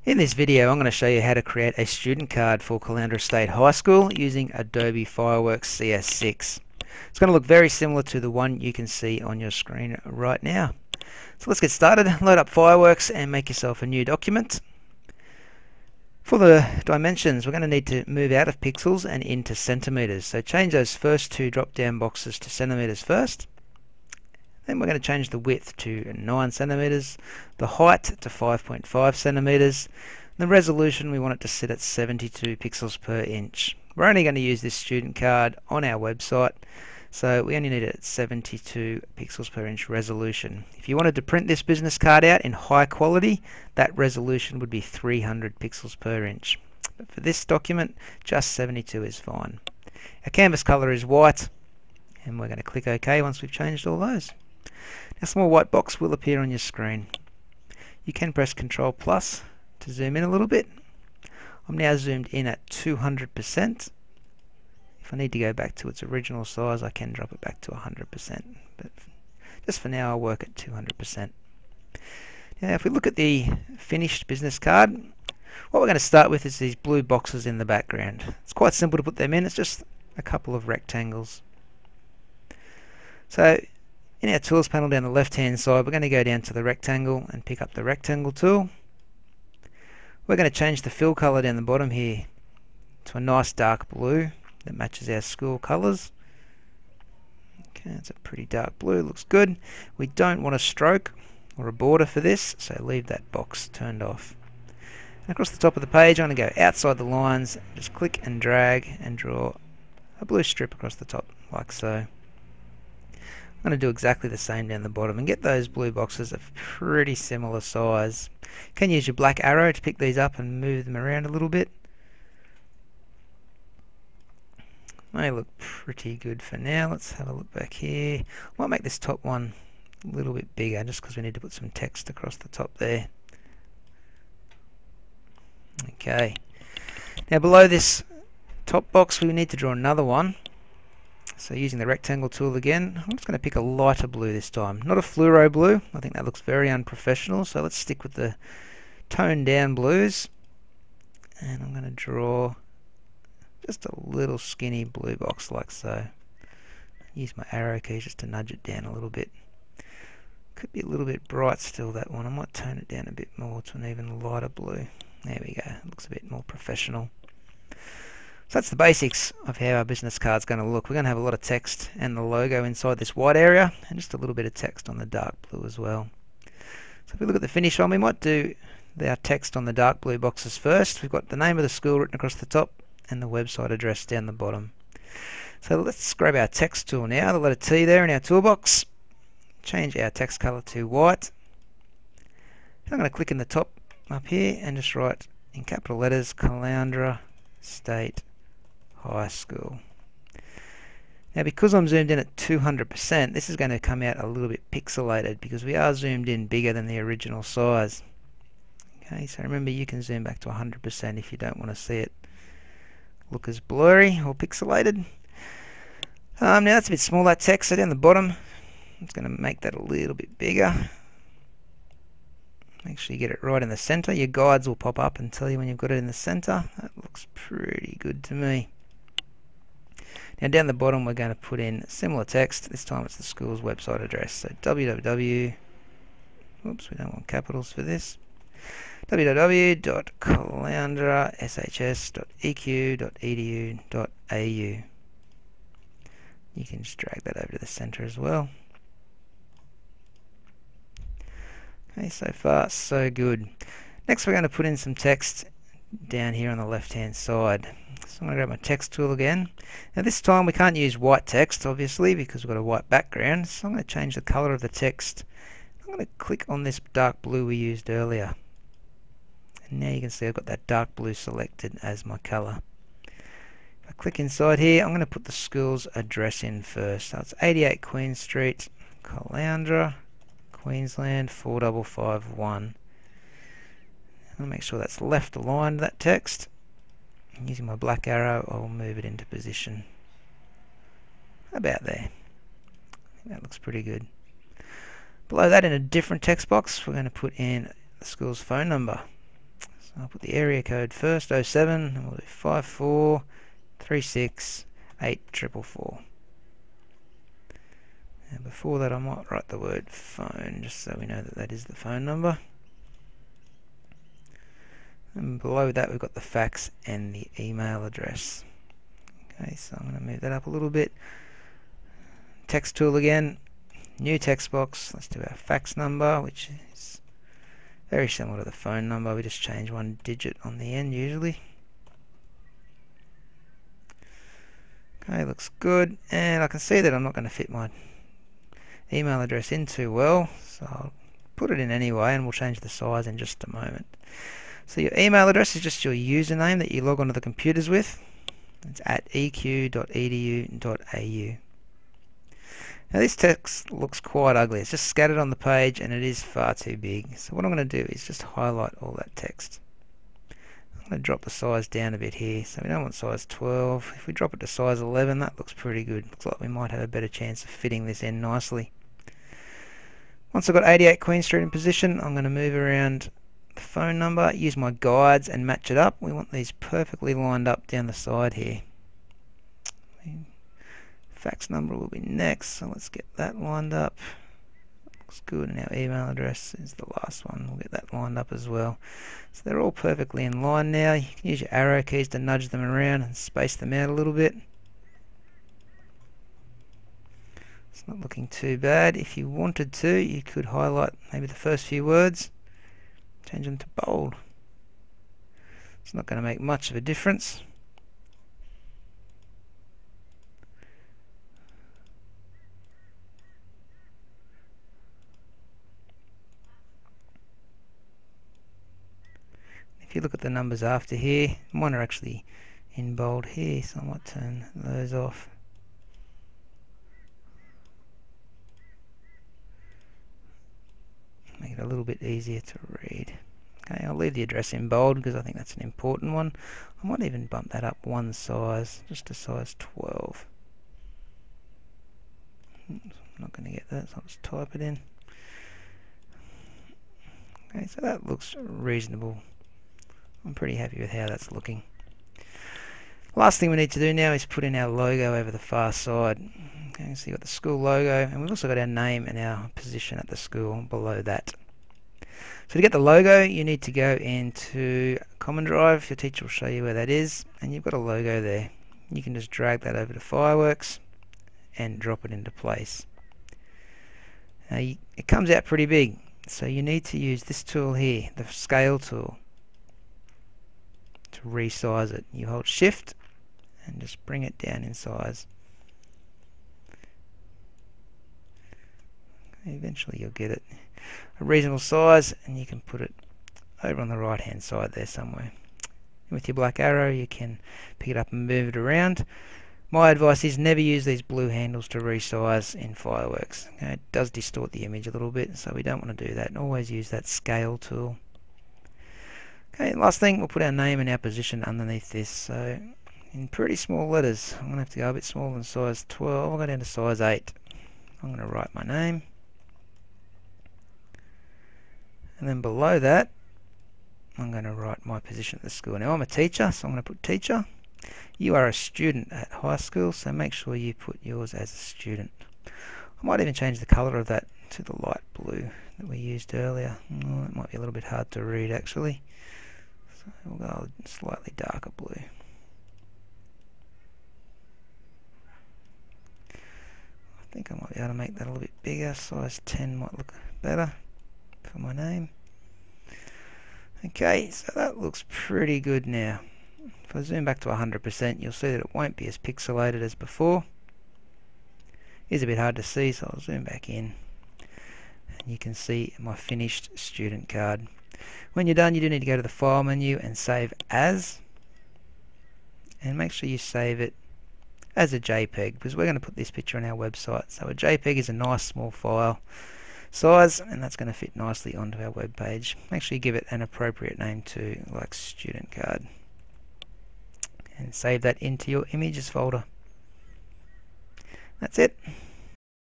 In this video I'm going to show you how to create a student card for Caloundra State High School using Adobe Fireworks CS6. It's going to look very similar to the one you can see on your screen right now. So let's get started. Load up Fireworks and make yourself a new document. For the dimensions, we're going to need to move out of pixels and into centimeters. So change those first two drop down boxes to centimeters first. Then we're going to change the width to 9 centimeters, the height to 5.5 centimeters. The resolution, we want it to sit at 72 pixels per inch. We're only going to use this student card on our website, so we only need it at 72 pixels per inch resolution. If you wanted to print this business card out in high quality, that resolution would be 300 pixels per inch. But for this document, just 72 is fine. Our canvas color is white, and we're going to click OK once we've changed all those. A small white box will appear on your screen. You can press Ctrl+ to zoom in a little bit. I'm now zoomed in at 200%. If I need to go back to its original size, I can drop it back to 100%. But just for now, I'll work at 200%. Now, if we look at the finished business card, what we're going to start with is these blue boxes in the background. It's quite simple to put them in. It's just a couple of rectangles. So in our tools panel down the left hand side, we're going to go down to the rectangle and pick up the rectangle tool. We're going to change the fill color down the bottom here to a nice dark blue that matches our school colors. Okay, it's a pretty dark blue, looks good. We don't want a stroke or a border for this, so leave that box turned off. And across the top of the page, I'm going to go outside the lines, just click and drag and draw a blue strip across the top like so. I'm going to do exactly the same down the bottom and get those blue boxes of pretty similar size. You can use your black arrow to pick these up and move them around a little bit. They look pretty good for now. Let's have a look back here. I might make this top one a little bit bigger just because we need to put some text across the top there. Okay. Now below this top box we need to draw another one. So using the rectangle tool again, I'm just going to pick a lighter blue this time. Not a fluoro blue, I think that looks very unprofessional, so let's stick with the toned down blues. And I'm going to draw just a little skinny blue box like so. Use my arrow keys just to nudge it down a little bit. Could be a little bit bright still, that one. I might tone it down a bit more to an even lighter blue. There we go, it looks a bit more professional. So that's the basics of how our business card's going to look. We're going to have a lot of text and the logo inside this white area and just a little bit of text on the dark blue as well. So if we look at the finish one, we might do our text on the dark blue boxes first. We've got the name of the school written across the top and the website address down the bottom. So let's grab our text tool now, the letter T there in our toolbox. Change our text color to white. And I'm going to click in the top up here and just write in capital letters Caloundra State High School. Now because I'm zoomed in at 200%, this is going to come out a little bit pixelated because we are zoomed in bigger than the original size. Okay, so remember you can zoom back to 100% if you don't want to see it look as blurry or pixelated. Now that's a bit small, that text, so down the bottom I'm just going to make that a little bit bigger. Make sure you get it right in the center. Your guides will pop up and tell you when you've got it in the center. That looks pretty good to me. Now down the bottom we're going to put in similar text. This time it's the school's website address. So www, oops, we don't want capitals for this. www.caloundrashs.eq.edu.au. You can just drag that over to the center as well. Okay, so far so good. Next we're going to put in some text down here on the left hand side. So I'm going to grab my text tool again. Now this time we can't use white text obviously because we've got a white background, so I'm going to change the color of the text. I'm going to click on this dark blue we used earlier. And now you can see I've got that dark blue selected as my color. If I click inside here, I'm going to put the school's address in first. So it's 88 Queen Street, Caloundra, Queensland 4551. I'll make sure that's left aligned, that text. Using my black arrow, I'll move it into position about there. I think that looks pretty good. Below that, in a different text box, we're going to put in the school's phone number. So I'll put the area code first, 07, and we'll do 54368444. And before that I might write the word phone, just so we know that that is the phone number. And below that we've got the fax and the email address. Okay, so I'm going to move that up a little bit. Text tool again, new text box. Let's do our fax number, which is very similar to the phone number. We just change one digit on the end usually. Okay, looks good. And I can see that I'm not going to fit my email address in too well, so I'll put it in anyway, and we'll change the size in just a moment. So your email address is just your username that you log onto the computers with. It's at eq.edu.au. Now this text looks quite ugly. It's just scattered on the page and it is far too big. So what I'm going to do is just highlight all that text. I'm going to drop the size down a bit here. So we don't want size 12. If we drop it to size 11, that looks pretty good. Looks like we might have a better chance of fitting this in nicely. Once I've got 88 Queen Street in position, I'm going to move around the phone number, use my guides and match it up. We want these perfectly lined up down the side here. Fax number will be next, so let's get that lined up. Looks good, and our email address is the last one. We'll get that lined up as well. So they're all perfectly in line now. You can use your arrow keys to nudge them around and space them out a little bit. It's not looking too bad. If you wanted to, you could highlight maybe the first few words, change them to bold. It's not going to make much of a difference. If you look at the numbers after here, mine are actually in bold here, so I might turn those off. Make it a little bit easier to read. Okay, I'll leave the address in bold because I think that's an important one. I might even bump that up one size, just to size 12. I'm not going to get that, so I'll just type it in. Okay, so that looks reasonable. I'm pretty happy with how that's looking. Last thing we need to do now is put in our logo over the far side. Okay, so you've got the school logo, and we've also got our name and our position at the school below that. So to get the logo, you need to go into Common Drive. Your teacher will show you where that is, and you've got a logo there. You can just drag that over to Fireworks and drop it into place. Now it comes out pretty big, so you need to use this tool here, the scale tool, to resize it. You hold Shift and just bring it down in size. Eventually you'll get it a reasonable size, and you can put it over on the right hand side there somewhere. With your black arrow you can pick it up and move it around. My advice is never use these blue handles to resize in Fireworks. Okay, it does distort the image a little bit, so we don't want to do that. Always use that scale tool. Okay, last thing, we'll put our name and our position underneath this. So in pretty small letters, I'm going to have to go a bit smaller than size 12. I'll go down to size 8. I'm going to write my name. And then below that, I'm going to write my position at the school. Now I'm a teacher, so I'm going to put teacher. You are a student at high school, so make sure you put yours as a student. I might even change the colour of that to the light blue that we used earlier. Oh, it might be a little bit hard to read actually. So we'll go slightly darker blue. I think I might be able to make that a little bit bigger. Size 10 might look better for my name. Okay, so that looks pretty good now. If I zoom back to 100%, you'll see that it won't be as pixelated as before. It is a bit hard to see, so I'll zoom back in. And you can see my finished student card. When you're done, you do need to go to the File menu and Save As. And make sure you save it as a JPEG, because we're going to put this picture on our website. So a JPEG is a nice small file size, and that's going to fit nicely onto our web page. Make sure you give it an appropriate name too, like student card, and save that into your images folder. That's it.